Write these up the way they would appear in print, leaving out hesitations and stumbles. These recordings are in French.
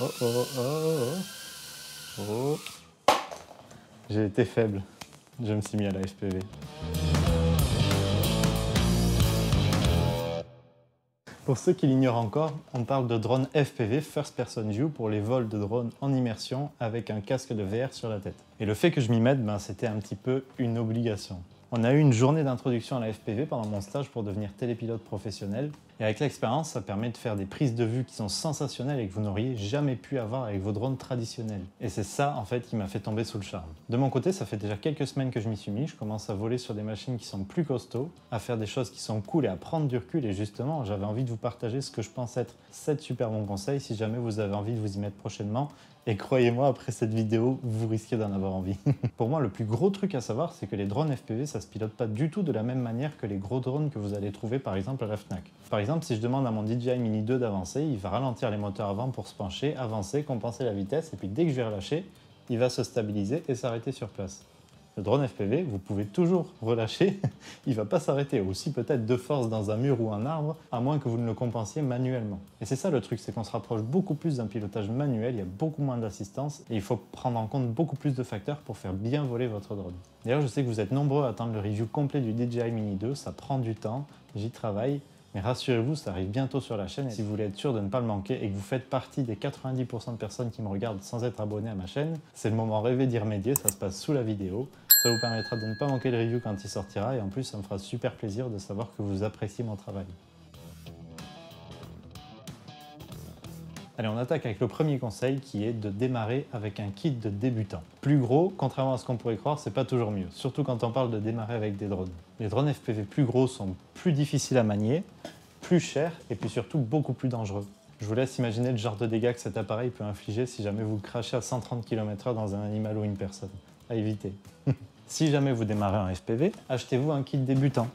Oh oh oh oh oh. J'ai été faible. Je me suis mis à la FPV. Pour ceux qui l'ignorent encore, on parle de drone FPV, First Person View, pour les vols de drones en immersion avec un casque de VR sur la tête. Et le fait que je m'y mette, c'était un petit peu une obligation. On a eu une journée d'introduction à la FPV pendant mon stage pour devenir télépilote professionnel. Et avec l'expérience, ça permet de faire des prises de vue qui sont sensationnelles et que vous n'auriez jamais pu avoir avec vos drones traditionnels. Et c'est ça, en fait, qui m'a fait tomber sous le charme. De mon côté, ça fait déjà quelques semaines que je m'y suis mis. Je commence à voler sur des machines qui sont plus costauds, à faire des choses qui sont cool et à prendre du recul. Et justement, j'avais envie de vous partager ce que je pense être 7 super bons conseils si jamais vous avez envie de vous y mettre prochainement. Et croyez-moi, après cette vidéo, vous risquez d'en avoir envie. Pour moi, le plus gros truc à savoir, c'est que les drones FPV, ça se pilote pas du tout de la même manière que les gros drones que vous allez trouver par exemple à la Fnac. Par exemple, si je demande à mon DJI Mini 2 d'avancer, il va ralentir les moteurs avant pour se pencher, avancer, compenser la vitesse, et puis dès que je vais relâcher, il va se stabiliser et s'arrêter sur place. Le drone FPV, vous pouvez toujours relâcher, il ne va pas s'arrêter, aussi peut-être de force dans un mur ou un arbre, à moins que vous ne le compensiez manuellement. Et c'est ça le truc, c'est qu'on se rapproche beaucoup plus d'un pilotage manuel, il y a beaucoup moins d'assistance, et il faut prendre en compte beaucoup plus de facteurs pour faire bien voler votre drone. D'ailleurs, je sais que vous êtes nombreux à attendre le review complet du DJI Mini 2, ça prend du temps, j'y travaille, mais rassurez-vous, ça arrive bientôt sur la chaîne et si vous voulez être sûr de ne pas le manquer et que vous faites partie des 90% de personnes qui me regardent sans être abonnés à ma chaîne, c'est le moment rêvé d'y remédier, ça se passe sous la vidéo. Ça vous permettra de ne pas manquer le review quand il sortira et en plus ça me fera super plaisir de savoir que vous appréciez mon travail. Allez, on attaque avec le premier conseil qui est de démarrer avec un kit de débutant. Plus gros, contrairement à ce qu'on pourrait croire, c'est pas toujours mieux, surtout quand on parle de démarrer avec des drones. Les drones FPV plus gros sont plus difficiles à manier, plus chers et puis surtout beaucoup plus dangereux. Je vous laisse imaginer le genre de dégâts que cet appareil peut infliger si jamais vous le crachez à 130 km/h dans un animal ou une personne. À éviter. Si jamais vous démarrez en FPV, achetez-vous un kit débutant,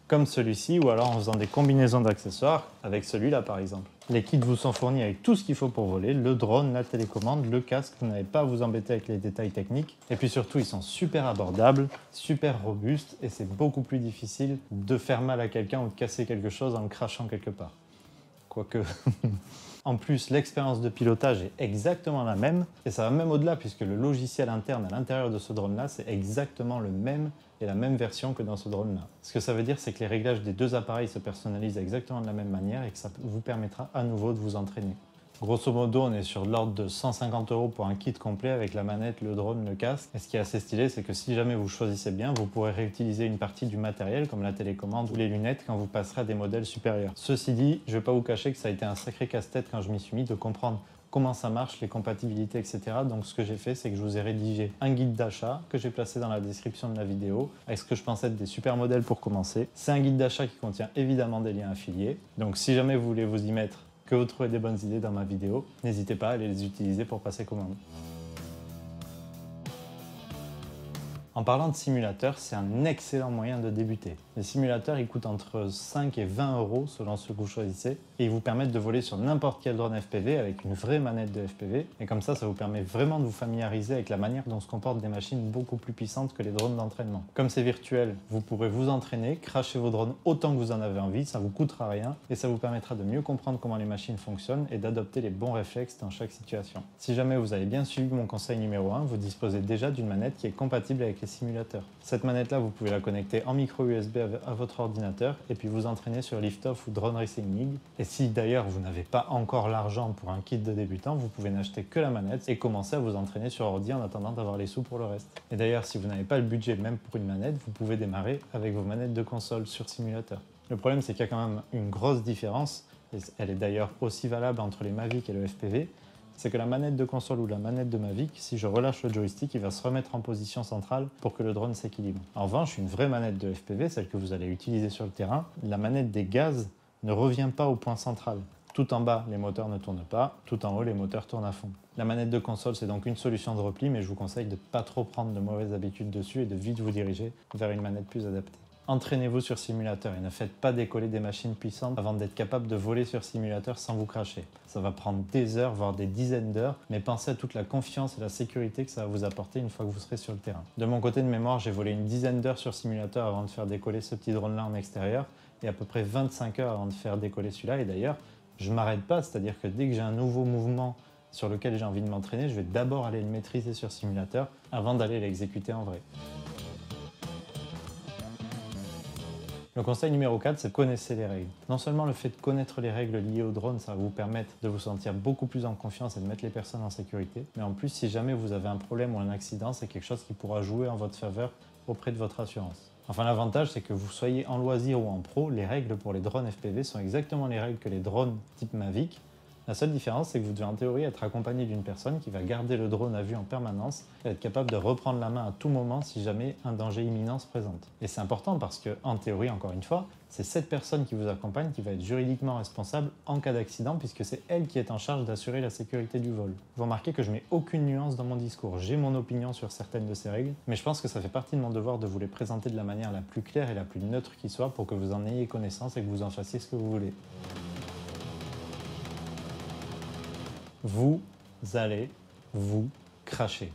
comme celui-ci, ou alors en faisant des combinaisons d'accessoires, avec celui-là par exemple. Les kits vous sont fournis avec tout ce qu'il faut pour voler, le drone, la télécommande, le casque, vous n'avez pas à vous embêter avec les détails techniques. Et puis surtout, ils sont super abordables, super robustes, et c'est beaucoup plus difficile de faire mal à quelqu'un ou de casser quelque chose en le crachant quelque part. Quoique... En plus, l'expérience de pilotage est exactement la même, et ça va même au-delà puisque le logiciel interne à l'intérieur de ce drone-là, c'est exactement le même et la même version que dans ce drone-là. Ce que ça veut dire, c'est que les réglages des deux appareils se personnalisent exactement de la même manière et que ça vous permettra à nouveau de vous entraîner. Grosso modo, on est sur l'ordre de 150 € pour un kit complet avec la manette, le drone, le casque. Et ce qui est assez stylé, c'est que si jamais vous choisissez bien, vous pourrez réutiliser une partie du matériel comme la télécommande ou les lunettes quand vous passerez à des modèles supérieurs. Ceci dit, je ne vais pas vous cacher que ça a été un sacré casse-tête quand je m'y suis mis de comprendre comment ça marche, les compatibilités, etc. Donc ce que j'ai fait, c'est que je vous ai rédigé un guide d'achat que j'ai placé dans la description de la vidéo avec ce que je pensais être des super modèles pour commencer. C'est un guide d'achat qui contient évidemment des liens affiliés. Donc si jamais vous voulez vous y mettre, que vous trouvez des bonnes idées dans ma vidéo, n'hésitez pas à aller les utiliser pour passer commande. En parlant de simulateurs, c'est un excellent moyen de débuter. Les simulateurs, ils coûtent entre 5 et 20 € selon ce que vous choisissez et ils vous permettent de voler sur n'importe quel drone FPV avec une vraie manette de FPV et comme ça vous permet vraiment de vous familiariser avec la manière dont se comportent des machines beaucoup plus puissantes que les drones d'entraînement. Comme c'est virtuel, vous pourrez vous entraîner, crasher vos drones autant que vous en avez envie, ça vous coûtera rien et ça vous permettra de mieux comprendre comment les machines fonctionnent et d'adopter les bons réflexes dans chaque situation. Si jamais vous avez bien suivi mon conseil numéro 1, vous disposez déjà d'une manette qui est compatible avec les simulateurs. Cette manette-là, vous pouvez la connecter en micro USB à votre ordinateur et puis vous entraîner sur Liftoff ou Drone Racing League. Et si d'ailleurs vous n'avez pas encore l'argent pour un kit de débutant, vous pouvez n'acheter que la manette et commencer à vous entraîner sur ordi en attendant d'avoir les sous pour le reste. Et d'ailleurs, si vous n'avez pas le budget même pour une manette, vous pouvez démarrer avec vos manettes de console sur simulateur. Le problème, c'est qu'il y a quand même une grosse différence, et elle est d'ailleurs aussi valable entre les Mavic et le FPV, c'est que la manette de console ou la manette de Mavic, si je relâche le joystick, il va se remettre en position centrale pour que le drone s'équilibre. En revanche, une vraie manette de FPV, celle que vous allez utiliser sur le terrain, la manette des gaz ne revient pas au point central. Tout en bas, les moteurs ne tournent pas, tout en haut, les moteurs tournent à fond. La manette de console, c'est donc une solution de repli, mais je vous conseille de ne pas trop prendre de mauvaises habitudes dessus et de vite vous diriger vers une manette plus adaptée. Entraînez-vous sur simulateur et ne faites pas décoller des machines puissantes avant d'être capable de voler sur simulateur sans vous cracher. Ça va prendre des heures, voire des dizaines d'heures, mais pensez à toute la confiance et la sécurité que ça va vous apporter une fois que vous serez sur le terrain. De mon côté de mémoire, j'ai volé une dizaine d'heures sur simulateur avant de faire décoller ce petit drone-là en extérieur et à peu près 25 heures avant de faire décoller celui-là. Et d'ailleurs, je ne m'arrête pas, c'est-à-dire que dès que j'ai un nouveau mouvement sur lequel j'ai envie de m'entraîner, je vais d'abord aller le maîtriser sur simulateur avant d'aller l'exécuter en vrai. Le conseil numéro 4, c'est connaissez les règles. Non seulement le fait de connaître les règles liées au drone, ça va vous permettre de vous sentir beaucoup plus en confiance et de mettre les personnes en sécurité, mais en plus, si jamais vous avez un problème ou un accident, c'est quelque chose qui pourra jouer en votre faveur auprès de votre assurance. Enfin, l'avantage, c'est que vous soyez en loisir ou en pro, les règles pour les drones FPV sont exactement les règles que les drones type Mavic. La seule différence, c'est que vous devez en théorie être accompagné d'une personne qui va garder le drone à vue en permanence et être capable de reprendre la main à tout moment si jamais un danger imminent se présente. Et c'est important parce que, en théorie, encore une fois, c'est cette personne qui vous accompagne qui va être juridiquement responsable en cas d'accident puisque c'est elle qui est en charge d'assurer la sécurité du vol. Vous remarquez que je mets aucune nuance dans mon discours, j'ai mon opinion sur certaines de ces règles, mais je pense que ça fait partie de mon devoir de vous les présenter de la manière la plus claire et la plus neutre qui soit pour que vous en ayez connaissance et que vous en fassiez ce que vous voulez. Vous allez vous cracher.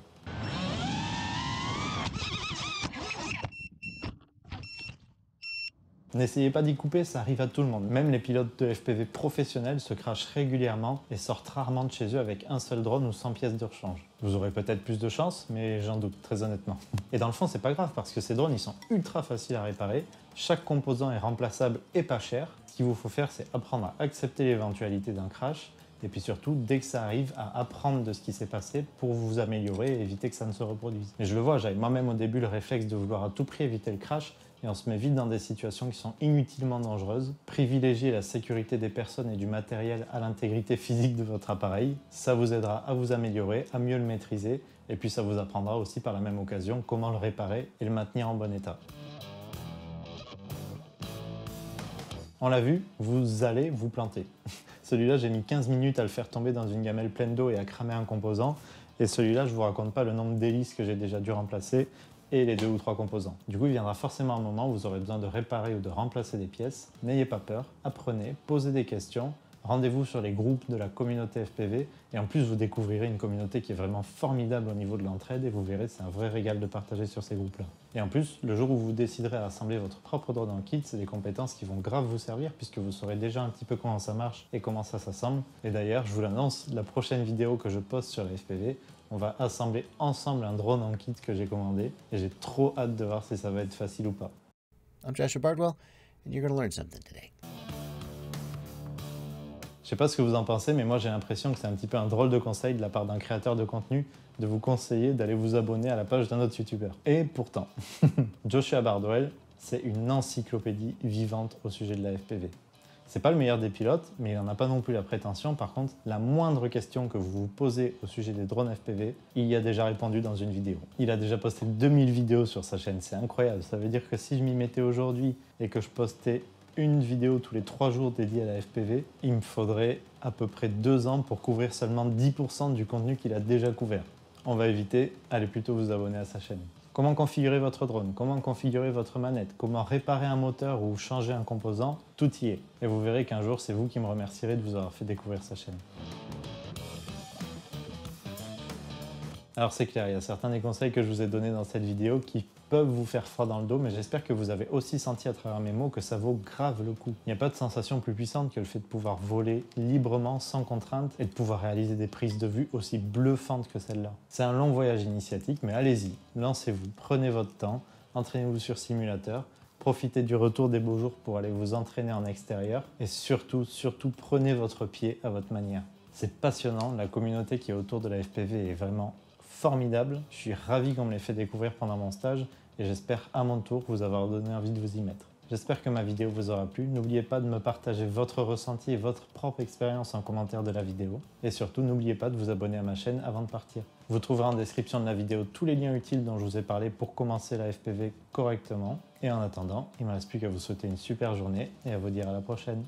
N'essayez pas d'y couper, ça arrive à tout le monde. Même les pilotes de FPV professionnels se crachent régulièrement et sortent rarement de chez eux avec un seul drone ou 100 pièces de rechange. Vous aurez peut-être plus de chance, mais j'en doute, très honnêtement. Et dans le fond, c'est pas grave parce que ces drones, ils sont ultra faciles à réparer. Chaque composant est remplaçable et pas cher. Ce qu'il vous faut faire, c'est apprendre à accepter l'éventualité d'un crash. Et puis surtout, dès que ça arrive, à apprendre de ce qui s'est passé pour vous améliorer et éviter que ça ne se reproduise. Et je le vois, j'avais moi-même au début le réflexe de vouloir à tout prix éviter le crash et on se met vite dans des situations qui sont inutilement dangereuses. Privilégiez la sécurité des personnes et du matériel à l'intégrité physique de votre appareil. Ça vous aidera à vous améliorer, à mieux le maîtriser et puis ça vous apprendra aussi par la même occasion comment le réparer et le maintenir en bon état. On l'a vu, vous allez vous planter. Celui-là, j'ai mis 15 minutes à le faire tomber dans une gamelle pleine d'eau et à cramer un composant. Et celui-là, je ne vous raconte pas le nombre d'hélices que j'ai déjà dû remplacer et les 2 ou 3 composants. Du coup, il viendra forcément un moment où vous aurez besoin de réparer ou de remplacer des pièces. N'ayez pas peur, apprenez, posez des questions. Rendez-vous sur les groupes de la communauté FPV et en plus vous découvrirez une communauté qui est vraiment formidable au niveau de l'entraide et vous verrez c'est un vrai régal de partager sur ces groupes-là. Et en plus, le jour où vous déciderez à assembler votre propre drone en kit, c'est des compétences qui vont grave vous servir puisque vous saurez déjà un petit peu comment ça marche et comment ça s'assemble. Et d'ailleurs, je vous l'annonce, la prochaine vidéo que je poste sur la FPV, on va assembler ensemble un drone en kit que j'ai commandé et j'ai trop hâte de voir si ça va être facile ou pas. I'm Joshua Bardwell and you're going to learn something today. Je sais pas ce que vous en pensez, mais moi j'ai l'impression que c'est un petit peu un drôle de conseil de la part d'un créateur de contenu de vous conseiller d'aller vous abonner à la page d'un autre youtubeur. Et pourtant, Joshua Bardwell, c'est une encyclopédie vivante au sujet de la FPV. C'est pas le meilleur des pilotes, mais il n'en a pas non plus la prétention. Par contre, la moindre question que vous vous posez au sujet des drones FPV, il y a déjà répondu dans une vidéo. Il a déjà posté 2000 vidéos sur sa chaîne, c'est incroyable. Ça veut dire que si je m'y mettais aujourd'hui et que je postais une vidéo tous les 3 jours dédiée à la FPV, il me faudrait à peu près 2 ans pour couvrir seulement 10% du contenu qu'il a déjà couvert. On va éviter, allez plutôt vous abonner à sa chaîne. Comment configurer votre drone, comment configurer votre manette, comment réparer un moteur ou changer un composant, tout y est. Et vous verrez qu'un jour, c'est vous qui me remercierez de vous avoir fait découvrir sa chaîne. Alors c'est clair, il y a certains des conseils que je vous ai donnés dans cette vidéo qui peuvent vous faire froid dans le dos, mais j'espère que vous avez aussi senti à travers mes mots que ça vaut grave le coup. Il n'y a pas de sensation plus puissante que le fait de pouvoir voler librement, sans contrainte, et de pouvoir réaliser des prises de vue aussi bluffantes que celle-là. C'est un long voyage initiatique, mais allez-y, lancez-vous, prenez votre temps, entraînez-vous sur simulateur, profitez du retour des beaux jours pour aller vous entraîner en extérieur, et surtout, prenez votre pied à votre manière. C'est passionnant, la communauté qui est autour de la FPV est vraiment formidable. Je suis ravi qu'on me l'ait fait découvrir pendant mon stage et j'espère à mon tour vous avoir donné envie de vous y mettre. J'espère que ma vidéo vous aura plu. N'oubliez pas de me partager votre ressenti et votre propre expérience en commentaire de la vidéo. Et surtout, n'oubliez pas de vous abonner à ma chaîne avant de partir. Vous trouverez en description de la vidéo tous les liens utiles dont je vous ai parlé pour commencer la FPV correctement. Et en attendant, il ne me reste plus qu'à vous souhaiter une super journée et à vous dire à la prochaine.